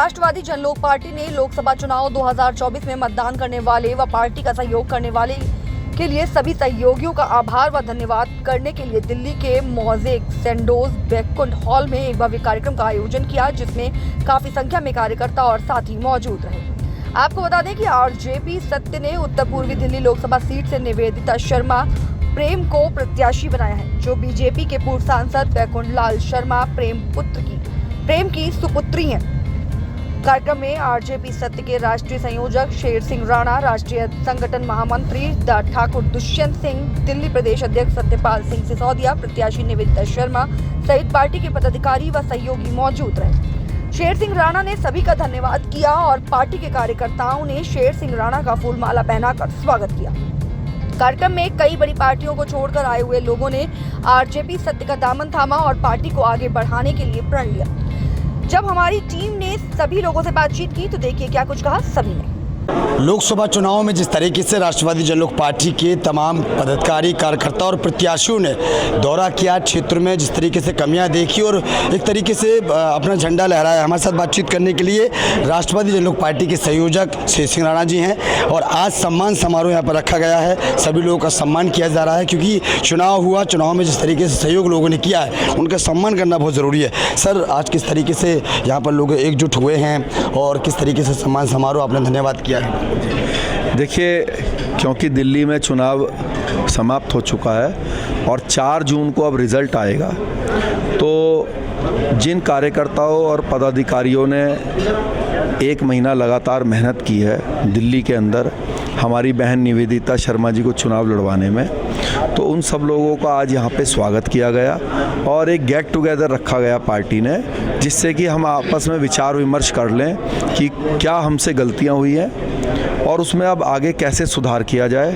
राष्ट्रवादी जनलोक party ने लोकसभा चुनाव 2024 में मतदान करने वाले व पार्टी का सहयोग करने वाले के लिए सभी सहयोगियों का आभार व धन्यवाद करने के लिए दिल्ली के मोज़ेक सेंडोज बैकुंठ हॉल में एक भव्य कार्यक्रम का आयोजन किया, जिसमें काफी संख्या में कार्यकर्ता और साथी मौजूद रहे। आपको बता दें कि आरजेपी सत्य ने उत्तर पूर्वी दिल्ली लोकसभा सीट से निवेदिता शर्मा प्रेम को प्रत्याशी बनाया है, जो बीजेपी के पूर्व सांसद बैकुंठ लाल शर्मा प्रेम की सुपुत्री हैं। कार्यक्रम में आरजेपी सत्य के राष्ट्रीय संयोजक शेर सिंह राणा, राष्ट्रीय संगठन महामंत्री ठाकुर दुष्यंत सिंह, दिल्ली प्रदेश अध्यक्ष सत्यपाल सिंह सिसोदिया, प्रत्याशी निवेदिता शर्मा सहित पार्टी के पदाधिकारी व सहयोगी मौजूद रहे। शेर सिंह राणा ने सभी का धन्यवाद किया और पार्टी के कार्यकर्ताओं ने शेर सिंह राणा का फूलमाला पहनाकर स्वागत किया। कार्यक्रम में कई बड़ी पार्टियों को छोड़कर आए हुए लोगों ने आरजेपी सत्य का दामन थामा और पार्टी को आगे बढ़ाने के लिए प्रण लिया। जब हमारी टीम ने सभी लोगों से बातचीत की तो देखिए क्या कुछ कहा सभी ने। लोकसभा चुनाव में जिस तरीके से राष्ट्रवादी जनलोक पार्टी के तमाम पदाधिकारी, कार्यकर्ता और प्रत्याशियों ने दौरा किया, क्षेत्र में जिस तरीके से कमियां देखी और एक तरीके से अपना झंडा लहराया, हमारे साथ बातचीत करने के लिए राष्ट्रवादी जनलोक पार्टी के संयोजक शेर सिंह राणा जी हैं। और आज सम्मान समारोह यहाँ पर रखा गया है, सभी लोगों का सम्मान किया जा रहा है, क्योंकि चुनाव हुआ, चुनाव में जिस तरीके से सहयोग लोगों ने किया है उनका सम्मान करना बहुत ज़रूरी है। सर, आज किस तरीके से यहाँ पर लोग एकजुट हुए हैं और किस तरीके से सम्मान समारोह आपने धन्यवाद किया है? देखिए, क्योंकि दिल्ली में चुनाव समाप्त हो चुका है और 4 जून को अब रिज़ल्ट आएगा, तो जिन कार्यकर्ताओं और पदाधिकारियों ने 1 महीना लगातार मेहनत की है दिल्ली के अंदर हमारी बहन निवेदिता शर्मा जी को चुनाव लड़वाने में, तो उन सब लोगों का आज यहाँ पे स्वागत किया गया और एक गेट टुगेदर रखा गया पार्टी ने, जिससे कि हम आपस में विचार विमर्श कर लें कि क्या हमसे गलतियाँ हुई हैं और उसमें अब आगे कैसे सुधार किया जाए।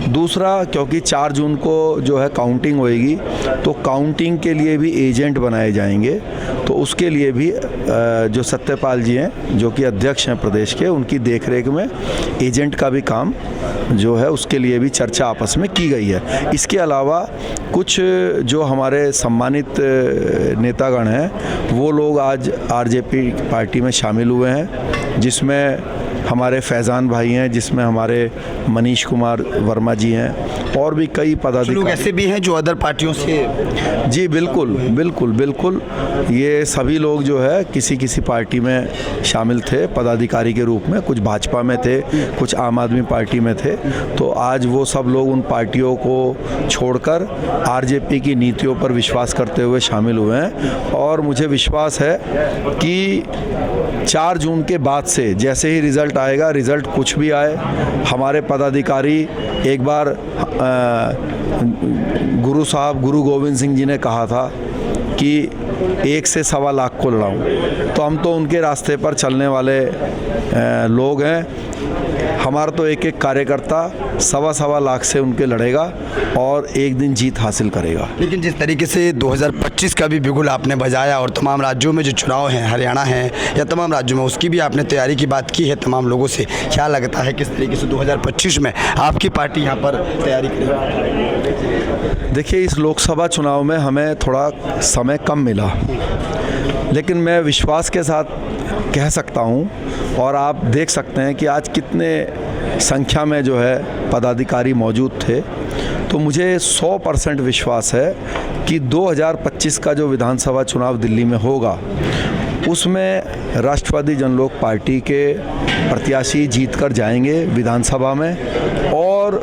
दूसरा, क्योंकि 4 जून को जो है काउंटिंग होएगी, तो काउंटिंग के लिए भी एजेंट बनाए जाएंगे, तो उसके लिए भी जो सत्यपाल जी हैं जो कि अध्यक्ष हैं प्रदेश के, उनकी देखरेख में एजेंट का भी काम जो है उसके लिए भी चर्चा आपस में की गई है। इसके अलावा कुछ जो हमारे सम्मानित नेतागण हैं वो लोग आज आरजेपी पार्टी में शामिल हुए हैं, जिसमें हमारे फैज़ान भाई हैं, जिसमें हमारे मनीष कुमार वर्मा जी हैं और भी कई पदाधिकारी लोग ऐसे भी हैं जो अदर पार्टियों से। जी बिल्कुल बिल्कुल बिल्कुल, ये सभी लोग जो है किसी किसी पार्टी में शामिल थे पदाधिकारी के रूप में, कुछ भाजपा में थे, कुछ आम आदमी पार्टी में थे, तो आज वो सब लोग उन पार्टियों को छोड़कर आरजेपी की नीतियों पर विश्वास करते हुए शामिल हुए हैं। और मुझे विश्वास है कि 4 जून के बाद से जैसे ही रिज़ल्ट आएगा, रिज़ल्ट कुछ भी आए, हमारे पदाधिकारी एक बार गुरु गोविंद सिंह जी ने कहा था कि 1 से 1.25 लाख को लड़ाऊं, तो हम तो उनके रास्ते पर चलने वाले लोग हैं। हमारा तो एक एक कार्यकर्ता 1.25 लाख से उनके लड़ेगा और एक दिन जीत हासिल करेगा। लेकिन जिस तरीके से 2025 का भी बिगुल आपने बजाया और तमाम राज्यों में जो चुनाव हैं, हरियाणा है या तमाम राज्यों में, उसकी भी आपने तैयारी की बात की है तमाम लोगों से, क्या लगता है किस तरीके से 2025 में आपकी पार्टी यहाँ पर तैयारी करेगी? देखिए, इस लोकसभा चुनाव में हमें थोड़ा समय कम मिला, लेकिन मैं विश्वास के साथ कह सकता हूँ और आप देख सकते हैं कि आज कितने संख्या में जो है पदाधिकारी मौजूद थे, तो मुझे 100% विश्वास है कि 2025 का जो विधानसभा चुनाव दिल्ली में होगा उसमें राष्ट्रवादी जनलोक पार्टी के प्रत्याशी जीतकर जाएंगे विधानसभा में और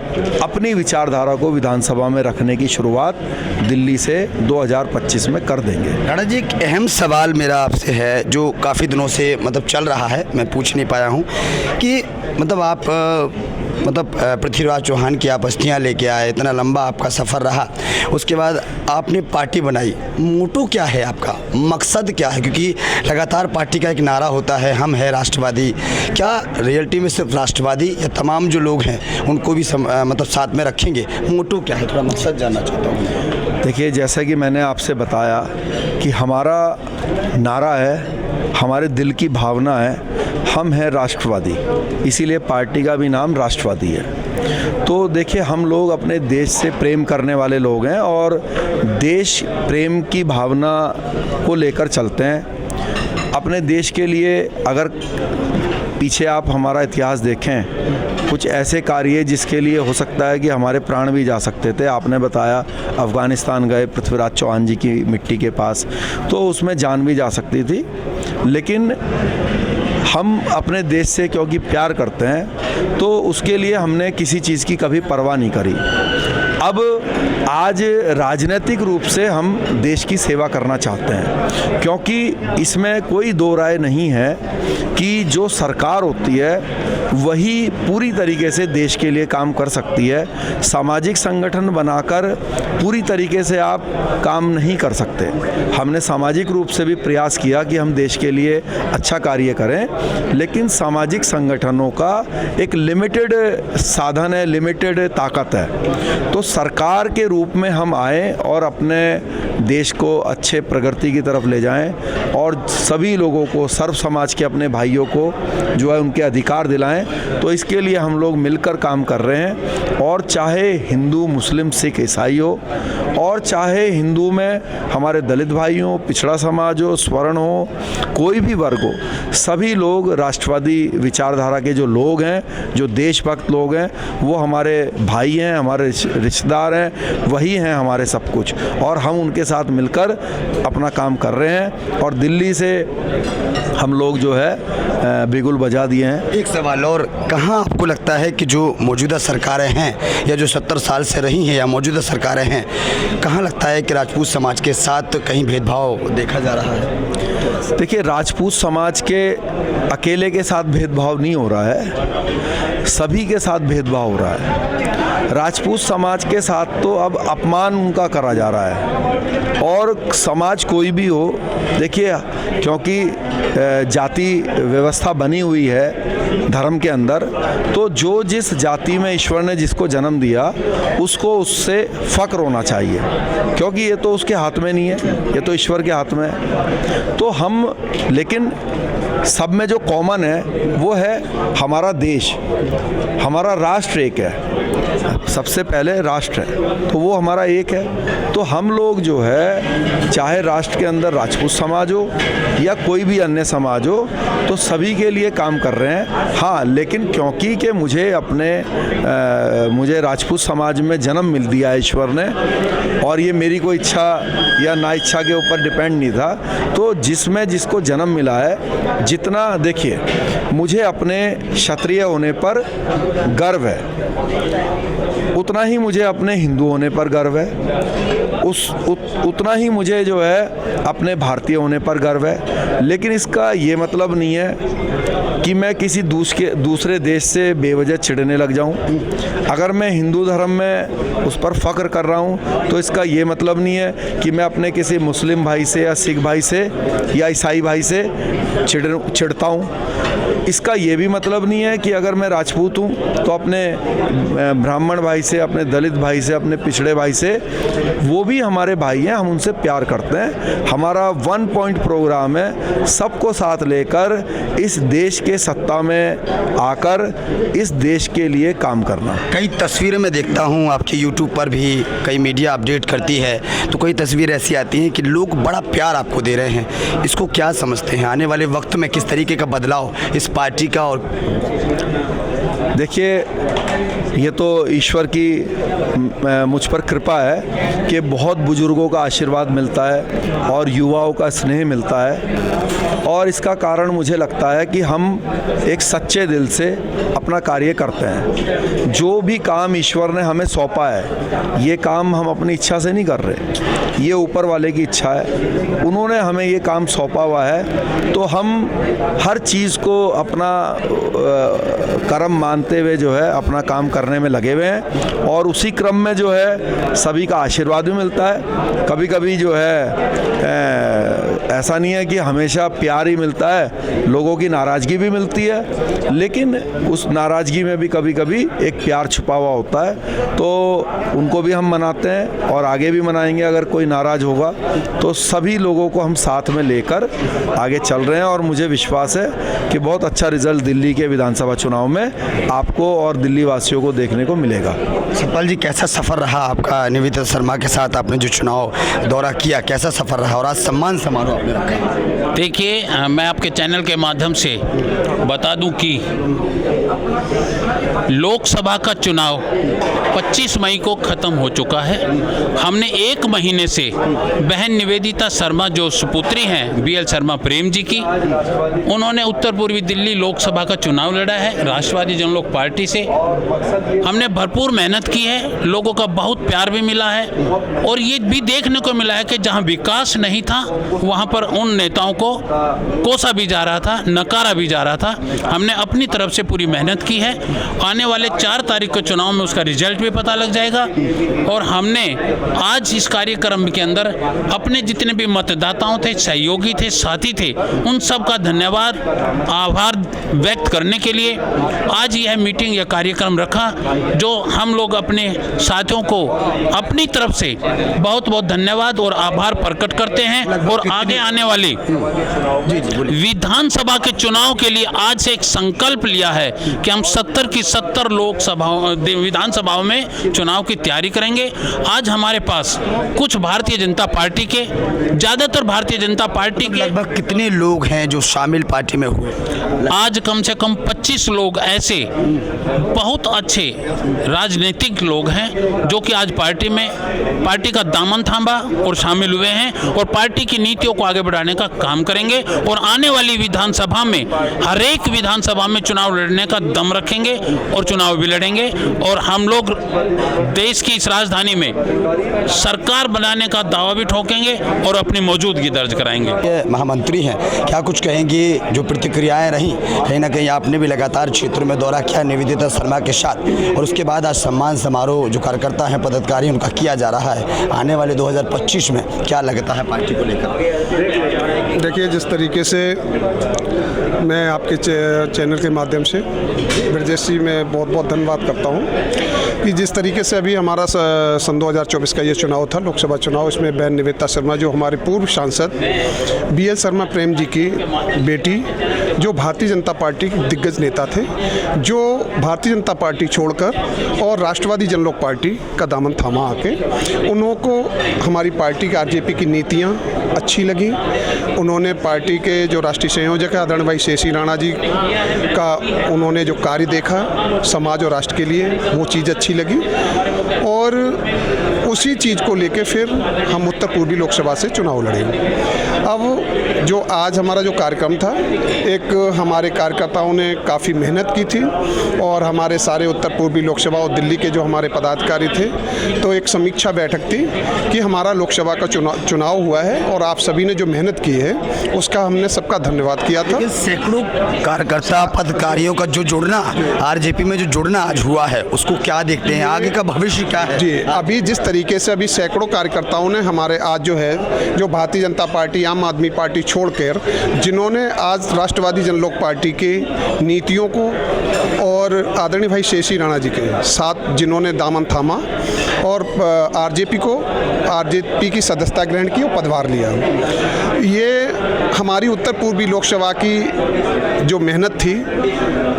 अपनी विचारधारा को विधानसभा में रखने की शुरुआत दिल्ली से 2025 में कर देंगे। राणा जी, एक अहम सवाल मेरा आपसे है जो काफ़ी दिनों से चल रहा है, मैं पूछ नहीं पाया हूँ कि आप पृथ्वीराज चौहान की आप अस्थियाँ लेके आए, इतना लंबा आपका सफ़र रहा, उसके बाद आपने पार्टी बनाई, मोटो क्या है आपका, मकसद क्या है? क्योंकि लगातार पार्टी का एक नारा होता है, हम है राष्ट्रवादी। क्या रियलिटी में सिर्फ राष्ट्रवादी या तमाम जो लोग हैं उनको भी साथ में रखेंगे? मोटो क्या है, थोड़ा मकसद जानना चाहता हूँ। देखिए, जैसा कि मैंने आपसे बताया कि हमारा नारा है, हमारे दिल की भावना है, हम हैं राष्ट्रवादी, इसीलिए पार्टी का भी नाम राष्ट्रवादी है। तो देखिए, हम लोग अपने देश से प्रेम करने वाले लोग हैं और देश प्रेम की भावना को लेकर चलते हैं। अपने देश के लिए अगर पीछे आप हमारा इतिहास देखें, कुछ ऐसे कार्य जिसके लिए हो सकता है कि हमारे प्राण भी जा सकते थे। आपने बताया अफ़गानिस्तान गए पृथ्वीराज चौहान जी की मिट्टी के पास, तो उसमें जान भी जा सकती थी, लेकिन हम अपने देश से क्योंकि प्यार करते हैं तो उसके लिए हमने किसी चीज़ की कभी परवाह नहीं करी। अब आज राजनीतिक रूप से हम देश की सेवा करना चाहते हैं, क्योंकि इसमें कोई दो राय नहीं है कि जो सरकार होती है वही पूरी तरीके से देश के लिए काम कर सकती है। सामाजिक संगठन बनाकर पूरी तरीके से आप काम नहीं कर सकते। हमने सामाजिक रूप से भी प्रयास किया कि हम देश के लिए अच्छा कार्य करें, लेकिन सामाजिक संगठनों का एक लिमिटेड साधन है, लिमिटेड ताकत है। तो सरकार के रूप में हम आए और अपने देश को अच्छे प्रगति की तरफ ले जाएं और सभी लोगों को, सर्व समाज के अपने भाइयों को जो है उनके अधिकार दिलाएं। तो इसके लिए हम लोग मिलकर काम कर रहे हैं, और चाहे हिंदू, मुस्लिम, सिख, ईसाई हो, और चाहे हिंदू में हमारे दलित भाई हो, पिछड़ा समाज हो, स्वर्ण हो, कोई भी वर्ग हो, सभी लोग राष्ट्रवादी विचारधारा के जो लोग हैं, जो देशभक्त लोग हैं, वो हमारे भाई हैं, हमारे रिश्तेदार हैं, वही हैं हमारे सब कुछ, और हम उनके साथ मिलकर अपना काम कर रहे हैं। और दिल्ली से हम लोग जो है बिगुल बजा दिए हैं। एक सवाल और, कहाँ आपको लगता है कि जो मौजूदा सरकारें हैं या जो 70 साल से रही हैं या मौजूदा सरकारें हैं, कहाँ लगता है कि राजपूत समाज के साथ कहीं भेदभाव देखा जा रहा है? देखिए, राजपूत समाज के अकेले के साथ भेदभाव नहीं हो रहा है, सभी के साथ भेदभाव हो रहा है। राजपूत समाज के साथ तो अब अपमान उनका करा जा रहा है, और समाज कोई भी हो, देखिए क्योंकि जाति व्यवस्था बनी हुई है धर्म के अंदर, तो जो जिस जाति में ईश्वर ने जिसको जन्म दिया उसको उससे फ़क्र होना चाहिए, क्योंकि ये तो उसके हाथ में नहीं है, ये तो ईश्वर के हाथ में है। तो हम, लेकिन सब में जो कॉमन है वो है हमारा देश, हमारा राष्ट्र एक है, सबसे पहले राष्ट्र है, तो वो हमारा एक है। तो हम लोग जो है, चाहे राष्ट्र के अंदर राजपूत समाज हो या कोई भी अन्य समाज हो, तो सभी के लिए काम कर रहे हैं। हाँ, लेकिन क्योंकि कि मुझे राजपूत समाज में जन्म मिल दिया है ईश्वर ने, और ये मेरी कोई इच्छा या ना इच्छा के ऊपर डिपेंड नहीं था, तो जिसमें जिसको जन्म मिला है, जितना, देखिए मुझे अपने क्षत्रिय होने पर गर्व है, उतना ही मुझे अपने हिंदू होने पर गर्व है, उतना ही मुझे जो है अपने भारतीय होने पर गर्व है। लेकिन इसका ये मतलब नहीं है कि मैं किसी दूसरे देश से बेवजह चिढ़ने लग जाऊं। अगर मैं हिंदू धर्म में उस पर फ़ख्र कर रहा हूं, तो इसका ये मतलब नहीं है कि मैं अपने किसी मुस्लिम भाई से या सिख भाई से या ईसाई भाई से चिढ़ता हूं। इसका ये भी मतलब नहीं है कि अगर मैं राजपूत हूँ तो अपने ब्राह्मण भाई से, अपने दलित भाई से, अपने पिछड़े भाई से, वो भी हमारे भाई हैं, हम उनसे प्यार करते हैं। हमारा 1 पॉइंट प्रोग्राम है, सबको साथ लेकर इस देश के सत्ता में आकर इस देश के लिए काम करना। कई तस्वीरें मैं देखता हूँ आपके यूट्यूब पर भी, कई मीडिया अपडेट करती है, तो कई तस्वीरें ऐसी आती हैं कि लोग बड़ा प्यार आपको दे रहे हैं। इसको क्या समझते हैं? आने वाले वक्त में किस तरीके का बदलाव इस पार्टी का? और देखिए, ये तो ईश्वर की मुझ पर कृपा है कि बहुत बुजुर्गों का आशीर्वाद मिलता है और युवाओं का स्नेह मिलता है, और इसका कारण मुझे लगता है कि हम एक सच्चे दिल से अपना कार्य करते हैं। जो भी काम ईश्वर ने हमें सौंपा है, ये काम हम अपनी इच्छा से नहीं कर रहे, ये ऊपर वाले की इच्छा है। उन्होंने हमें ये काम सौंपा हुआ है, तो हम हर चीज़ को अपना कर्म मानते हुए जो है अपना काम करने में लगे हुए हैं, और उसी क्रम में जो है सभी का आशीर्वाद भी मिलता है। कभी कभी जो है ऐसा नहीं है कि हमेशा प्यार ही मिलता है, लोगों की नाराज़गी भी मिलती है, लेकिन उस नाराज़गी में भी कभी कभी एक प्यार छुपा हुआ होता है, तो उनको भी हम मनाते हैं और आगे भी मनाएंगे। अगर कोई नाराज़ होगा तो सभी लोगों को हम साथ में लेकर आगे चल रहे हैं, और मुझे विश्वास है कि बहुत अच्छा रिजल्ट दिल्ली के विधानसभा चुनाव में आपको और दिल्ली वासियों को देखने को मिलेगा। सतपाल जी, कैसा सफ़र रहा आपका निवेदिता शर्मा के साथ? आपने जो चुनाव दौरा किया, कैसा सफ़र रहा और आज सम्मान समारोह आपने रखा? देखिए, मैं आपके चैनल के माध्यम से बता दूं कि लोकसभा का चुनाव 25 मई को ख़त्म हो चुका है। हमने 1 महीने से बहन निवेदिता शर्मा जो सुपुत्री हैं बीएल शर्मा प्रेम जी की, उन्होंने उत्तर पूर्वी दिल्ली लोकसभा का चुनाव लड़ा है राष्ट्रवादी जनलोक पार्टी से। हमने भरपूर मेहनत की है, लोगों का बहुत प्यार भी मिला है और ये भी देखने को मिला है कि जहां विकास नहीं था वहां पर उन नेताओं को कोसा भी जा रहा था, नकारा भी जा रहा था। हमने अपनी तरफ से पूरी मेहनत की है। आने वाले 4 तारीख को चुनाव में उसका रिजल्ट भी पता लग जाएगा और हमने आज इस कार्यक्रम के अंदर अपने जितने भी मतदाताओं थे, सहयोगी थे, साथी थे, उन सब का धन्यवाद, आभार व्यक्त करने के लिए आज यह मीटिंग, यह कार्यक्रम रखा, जो हम लोग अपने साथियों को अपनी तरफ से बहुत बहुत धन्यवाद और आभार प्रकट करते हैं। और आगे आने वाली विधानसभा के चुनाव के लिए आज से एक संकल्प लिया है कि हम 70 की 70 लोकसभाओं विधानसभाओं में चुनाव की तैयारी करेंगे। आज हमारे पास कुछ भारतीय जनता पार्टी के, ज़्यादातर भारतीय जनता पार्टी के, लगभग कितने लोग हैं जो शामिल पार्टी में हुए? आज कम से कम 25 लोग ऐसे बहुत अच्छे राजनीतिक लोग हैं जो कि आज पार्टी का दामन थामा और शामिल हुए हैं और पार्टी की नीतियों को आगे बढ़ाने का काम करेंगे और आने वाली विधानसभा में हर एक विधानसभा में चुनाव लड़ने का दम रखेंगे और चुनाव भी लड़ेंगे और हम लोग देश की इस राजधानी में सरकार बनाने का दावा भी ठोकेंगे और अपनी मौजूदगी दर्ज कराएंगे। ये महामंत्री हैं, क्या कुछ कहेंगे? जो प्रतिक्रियाएं रही, कहीं ना कहीं आपने भी लगातार क्षेत्र में दौरा किया निवेदिता शर्मा के साथ और उसके बाद आज सम्मान समारोह जो कार्यकर्ता हैं, पदाधिकारी, उनका किया जा रहा है। आने वाले 2025 में क्या लगता है पार्टी को लेकर? देखिए, जिस तरीके से मैं आपके चैनल के माध्यम से ब्रजेश जी मैं बहुत बहुत धन्यवाद करता हूं कि जिस तरीके से अभी हमारा सन 2024 का ये चुनाव था, लोकसभा चुनाव, इसमें बहन निवेदिता शर्मा जो हमारे पूर्व सांसद बीएल शर्मा प्रेम जी की बेटी, जो भारतीय जनता पार्टी के दिग्गज नेता थे, जो भारतीय जनता पार्टी छोड़कर और राष्ट्रवादी जनलोक पार्टी का दामन थामा आके, उन्हों को हमारी पार्टी की आरजेपी की नीतियाँ अच्छी लगी। उन्होंने पार्टी के जो राष्ट्रीय संयोजक है आदरणीय भाई शेषी राणा जी का उन्होंने जो कार्य देखा समाज और राष्ट्र के लिए, वो चीज़ अच्छी लगी और उसी चीज़ को लेके फिर हम उत्तर पूर्वी लोकसभा से चुनाव लड़ेंगे। अब जो आज हमारा जो कार्यक्रम था, एक हमारे कार्यकर्ताओं ने काफ़ी मेहनत की थी और हमारे सारे उत्तर पूर्वी लोकसभा और दिल्ली के जो हमारे पदाधिकारी थे, तो एक समीक्षा बैठक थी कि हमारा लोकसभा का चुनाव हुआ है और आप सभी ने जो मेहनत की है उसका हमने सबका धन्यवाद किया था। सैकड़ों कार्यकर्ता पदाधिकारियों का जो जुड़ना, आरजेपी में जो जुड़ना आज हुआ है, उसको क्या देखते हैं? आगे का भविष्य क्या है? जी, अभी जिस तरीके से अभी सैकड़ों कार्यकर्ताओं ने हमारे आज जो है, जो भारतीय जनता पार्टी, आम आदमी पार्टी छोड़कर, जिन्होंने आज राष्ट्रवादी जनलोक पार्टी की नीतियों को और आदरणीय भाई शेषी राणा जी के साथ जिन्होंने दामन थामा और आरजेपी की सदस्यता ग्रहण की और पदभार लिया, ये हमारी उत्तर पूर्वी लोकसभा की जो मेहनत थी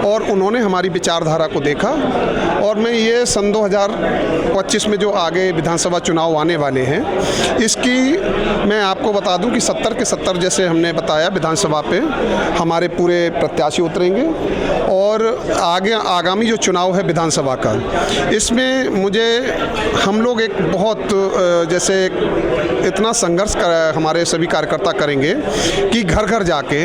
और उन्होंने हमारी विचारधारा को देखा। और मैं ये सन 2025 में जो आगे विधानसभा चुनाव आने वाले हैं, इसकी मैं आपको बता दूं कि 70 के 70 जैसे हमने बताया विधानसभा पे हमारे पूरे प्रत्याशी उतरेंगे और आगे आगामी जो चुनाव है विधानसभा का, इसमें हम लोग एक बहुत जैसे इतना संघर्ष हमारे सभी कार्यकर्ता करेंगे कि घर घर जाके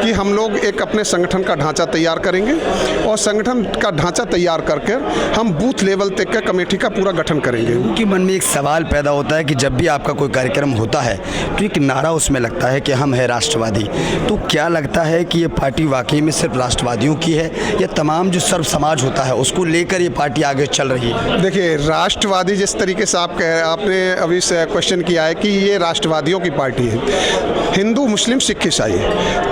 कि हम लोग एक अपने संगठन का ढांचा तैयार करेंगे और संगठन का ढांचा तैयार करके हम बूथ लेवल तक का कमेटी का पूरा गठन करेंगे। उनके मन में एक सवाल पैदा होता है कि जब भी आपका कोई कार्यक्रम होता है तो एक नारा उसमें लगता है कि हम है राष्ट्रवादी। तो क्या लगता है कि ये पार्टी वाकई में सिर्फ राष्ट्रवादियों की है या तमाम जो सर्व समाज होता है उसको लेकर ये पार्टी आगे चल रही है? देखिए, राष्ट्रवादी जिस तरीके से आपने अभी क्वेश्चन किया है कि ये राष्ट्रवादियों की पार्टी है। हिंदू, मुस्लिम, सिख, ईसाई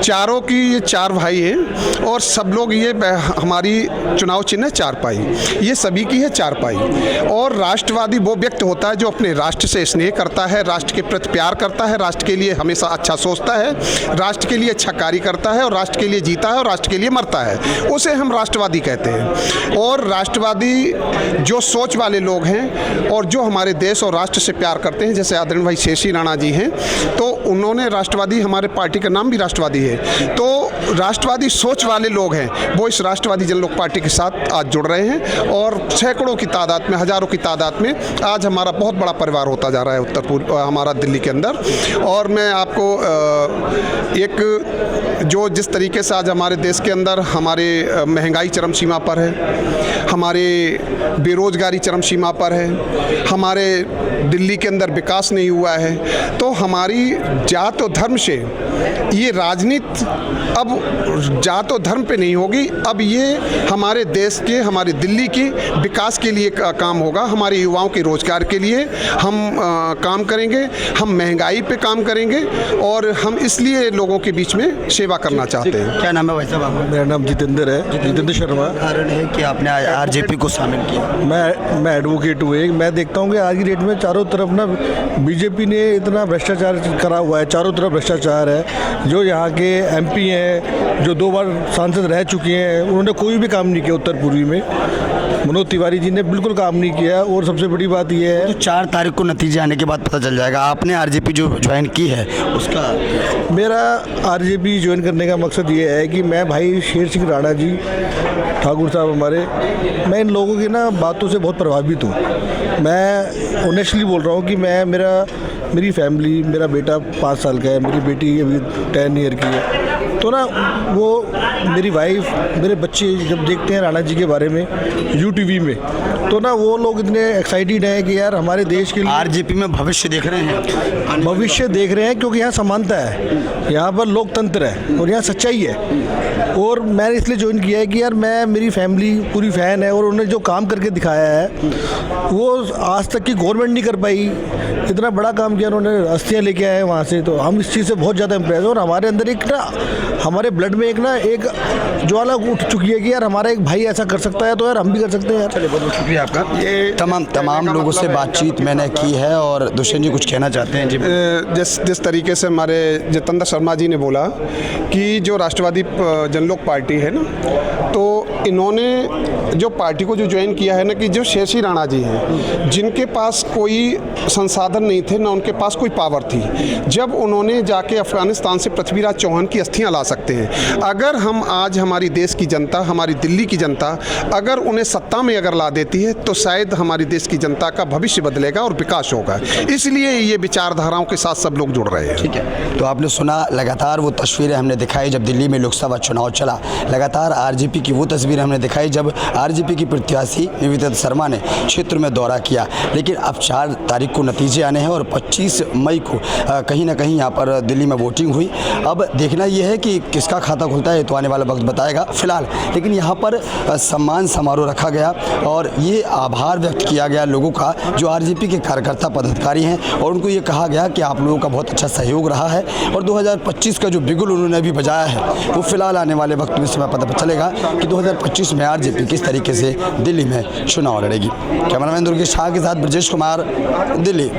चारों की ये चार भाई हैं और सब लोग ये हमारी चुनाव चिन्ह चारपाई, ये सभी की है चारपाई। और राष्ट्रवादी वो व्यक्ति होता है जो अपने राष्ट्र से स्नेह करता है, राष्ट्र के प्रति प्यार करता है, राष्ट्र के लिए हमेशा अच्छा सोचता है, राष्ट्र के लिए अच्छा कार्य करता है और राष्ट्र के लिए जीता है और राष्ट्र के लिए मरता है, उसे हम राष्ट्रवादी कहते हैं। और राष्ट्रवादी जो सोच वाले लोग हैं और जो हमारे देश और राष्ट्र से प्यार करते हैं, जैसे आदरणीय भाई शेषी राणा जी हैं, तो उन्होंने राष्ट्रवादी, हमारे पार्टी का नाम भी राष्ट्रवादी है, तो राष्ट्रवादी सोच वाले लोग हैं वो इस राष्ट्रवादी जन लोक पार्टी के साथ आज जुड़ रहे हैं और सैकड़ों की तादाद में, हजारों की तादाद में आज हमारा बहुत बड़ा परिवार होता जा रहा है उत्तर पूर्व हमारा दिल्ली के अंदर। और मैं आपको एक जो जिस तरीके से आज हमारे देश के अंदर हमारे महंगाई चरम सीमा पर है, हमारे बेरोजगारी चरम सीमा पर है, हमारे दिल्ली के अंदर विकास नहीं हुआ है, तो हमारी जात और धर्म से ये राजनीति अब जात और धर्म पे नहीं होगी, अब ये हमारे देश के, हमारे दिल्ली के विकास के लिए काम होगा, हमारे युवाओं के रोजगार के लिए हम काम करेंगे, हम महंगाई पे काम करेंगे और हम इसलिए लोगों के बीच में सेवा करना चाहते हैं। क्या नाम है भाई साहब आपका? मेरा नाम जितेंद्र है, जितेंद्र शर्मा। कारण है कि आपने आरजेपी को शामिल किया। मैं एडवोकेट हूँ। मैं देखता हूँ कि आज की डेट में चारों तरफ ना बीजेपी ने इतना भ्रष्टाचार करा हुआ है, चारों तरफ भ्रष्टाचार है। जो यहाँ के एमपी हैं, जो 2 बार सांसद रह चुके हैं, उन्होंने कोई भी काम नहीं किया उत्तर पूर्वी में। मनोज तिवारी जी ने बिल्कुल काम नहीं किया। और सबसे बड़ी बात यह है, तो 4 तारीख को नतीजे आने के बाद पता चल जाएगा। आपने आरजेपी जो ज्वाइन की है उसका? मेरा आरजेपी ज्वाइन करने का मकसद ये है कि मैं भाई शेर सिंह राणा जी ठाकुर साहब हमारे, मैं इन लोगों की ना बातों से बहुत प्रभावित हूँ। मैं ऑनेस्टली बोल रहा हूँ कि मेरी फैमिली, मेरा बेटा 5 साल का है, मेरी बेटी अभी 10 ईयर की है, तो ना वो मेरी वाइफ, मेरे बच्चे जब देखते हैं राणा जी के बारे में यूटीवी में, तो ना वो लोग इतने एक्साइटेड हैं कि यार हमारे देश के लिए आरजेपी में भविष्य देख रहे हैं। भविष्य देख रहे हैं क्योंकि यहाँ समानता है, यहाँ पर लोकतंत्र है और यहाँ सच्चाई है। और मैंने इसलिए ज्वाइन किया है कि यार मेरी फैमिली पूरी फ़ैन है और उन्होंने जो काम करके दिखाया है वो आज तक की गवर्नमेंट नहीं कर पाई। इतना बड़ा काम किया उन्होंने, अस्थियाँ लेके आए वहाँ से, तो हम इस चीज़ से बहुत ज़्यादा इम्प्रेस हैं। और हमारे अंदर एक ना, हमारे ब्लड में एक ज्वाला उठ चुकी है कि यार हमारा एक भाई ऐसा कर सकता है तो यार हम भी कर सकते हैं यार। चलिए, बहुत बहुत शुक्रिया आपका। ये तमाम लोगों से बातचीत मैंने की है और दुष्यंत जी कुछ कहना चाहते हैं जी? जिस तरीके से हमारे जितेंद्र शर्मा जी ने बोला कि जो राष्ट्रवादी जनलोक पार्टी है ना, तो इन्होंने जो पार्टी को जो ज्वाइन किया है ना, कि जो शेषी राणा जी हैं, जिनके पास कोई संसाधन नहीं थे ना उनके पास कोई पावर थी, जब उन्होंने जाके अफगानिस्तान से पृथ्वीराज चौहान की अस्थियां ला सकते हैं। अगर हम आज हमारी देश की जनता, हमारी दिल्ली की जनता अगर उन्हें सत्ता में अगर ला देती है तो शायद हमारी देश की जनता का भविष्य बदलेगा और विकास होगा। इसलिए ये विचारधाराओं के साथ सब लोग जुड़ रहे हैं। ठीक है, तो आपने सुना, लगातार वो तस्वीरें हमने दिखाई जब दिल्ली में लोकसभा चुनाव चला, लगातार आरजेपी की वो तस्वीरें हमने दिखाई जब आरजेपी की प्रत्याशी निवेदिता शर्मा ने क्षेत्र में दौरा किया। लेकिन अब 4 तारीख को नतीजे आने हैं और 25 मई को कहीं ना कहीं यहाँ पर दिल्ली में वोटिंग हुई। अब देखना यह है कि किसका खाता खुलता है, तो आने वाला वक्त बताएगा। फिलहाल लेकिन यहाँ पर सम्मान समारोह रखा गया और ये आभार व्यक्त किया गया लोगों का जो आरजेपी के कार्यकर्ता पदाधिकारी हैं, और उनको ये कहा गया कि आप लोगों का बहुत अच्छा सहयोग रहा है और 2025 का जो बिगुल उन्होंने अभी बजाया है वो फिलहाल आने वाले वक्त में समय पता चलेगा कि 2025 में आरजेपी किस तरीके से दिल्ली में चुनाव लड़ेगी। कैमरामैन दुर्गेश शाह के साथ ब्रजेश कुमार, दिल्ली।